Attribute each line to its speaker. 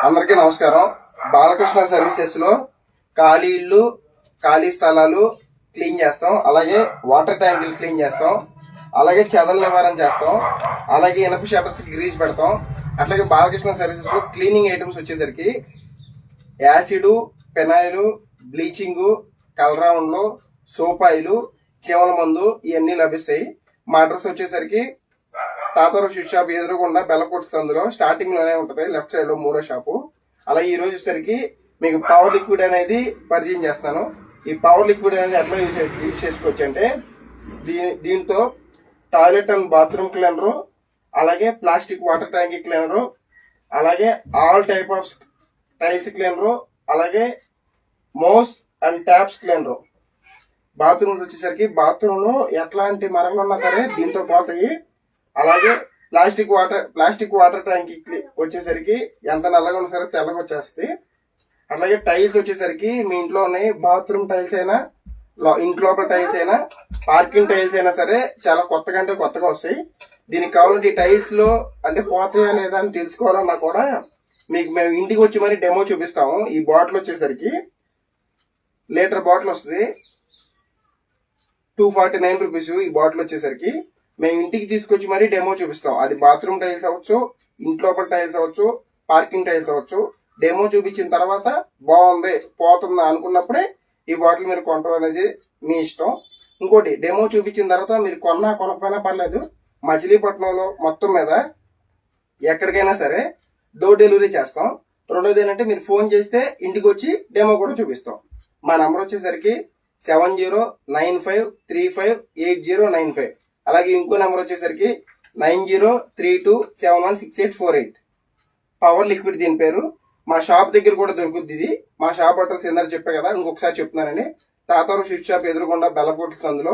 Speaker 1: అందరికీ నమస్కారం. బాలకృష్ణ సర్వీసెస్ లో ఖాళీ ఇళ్ళు, ఖాళీ స్థలాలు క్లీన్ చేస్తాం, అలాగే వాటర్ ట్యాంకులు క్లీన్ చేస్తాం, అలాగే చెదల నివారణ చేస్తాం, అలాగే ఇనప షట్టర్స్ గ్రీజ్ పెడతాం. అట్లాగే బాలకృష్ణ సర్వీసెస్ లో క్లీనింగ్ ఐటమ్స్ వచ్చేసరికి యాసిడ్, పెనాయిల్, బ్లీచింగ్, కలరావుండ్లు, సోపాయిలు, చీమల మందు ఇవన్నీ లభిస్తాయి. మా అడ్రస్ వచ్చేసరికి తాతారు స్వీట్ షాప్ ఎదురుగుండా బెల్లకొట్టు సందులో స్టార్టింగ్ లోనే ఉంటుంది, లెఫ్ట్ సైడ్ లో 3వ షాపు. అలాగే ఈ రోజు సరికి మీకు పవర్ లిక్విడ్ అనేది పరిచయం చేస్తాను. ఈ పవర్ లిక్విడ్ అనేది ఎట్లా యూజ్ చేసుకోవచ్చు అంటే, దీంతో టాయిలెట్ అండ్ బాత్రూమ్ క్లీనరు, అలాగే ప్లాస్టిక్ వాటర్ ట్యాంక్ క్లీనరు, అలాగే all type of tiles cleaner, అలాగే mouse and taps cleaner. Bathrooms వచ్చేసరికి బాత్రూమ్ లో ఎట్లాంటి మరకలు ఉన్నా సరే దీంతో పోతాయి. అలాగే ప్లాస్టిక్ వాటర్ ట్యాంక్ వచ్చేసరికి ఎంత నల్లగా ఉన్నా సరే తెల్లగా వచ్చేస్తుంది. అట్లాగే టైల్స్ వచ్చేసరికి మీ ఇంట్లో ఉన్నాయి, బాత్రూమ్ టైల్స్ అయినా, ఇంట్లోపల టైల్స్ అయినా, పార్కింగ్ టైల్స్ అయినా సరే చాలా కొత్తగా అంటే కొత్తగా వస్తాయి. దీనికి కావాలంటే ఈ టైల్స్ లో అంటే పోతాయా లేదా అని తెలుసుకోవాలన్నా కూడా మీకు మేము ఇంటికి వచ్చి మరి డెమో చూపిస్తాము. ఈ బాటిల్ వచ్చేసరికి లీటర్ బాటిల్ వస్తుంది, 249 రూపీస్. ఈ బాటిల్ వచ్చేసరికి మేము ఇంటికి తీసుకొచ్చి మరీ డెమో చూపిస్తాం. అది బాత్రూమ్ టైల్స్ అవ్వచ్చు, ఇంట్లోపల టైల్స్ అవ్వచ్చు, పార్కింగ్ టైల్స్ అవ్వచ్చు. డెమో చూపించిన తర్వాత బాగుంది పోతుందా అనుకున్నప్పుడే ఈ బాటిల్ మీరు కొనడం అనేది మీ ఇష్టం. ఇంకోటి, డెమో చూపించిన తర్వాత మీరు కొనకపోయినా పర్లేదు, మచిలీపట్నంలో మొత్తం మీద ఎక్కడికైనా సరే డోర్ డెలివరీ చేస్తాం. రెండోది ఏంటంటే, మీరు ఫోన్ చేస్తే ఇంటికి వచ్చి డెమో కూడా చూపిస్తాం. మా నంబర్ వచ్చేసరికి 7095358095. అలాగే ఇంకో నెంబర్ వచ్చేసరికి 9032716848. పవర్ లిక్విడ్ దీని పేరు. మా షాప్ దగ్గర కూడా దొరుకుద్ది ఇది. మా షాప్ అడ్రస్ ఏందని చెప్పే కదా, ఇంకొకసారి చెప్తున్నానండి. తాతారు స్వీట్ షాప్ ఎదురుగుండా బెల్లకొట్టు సందులో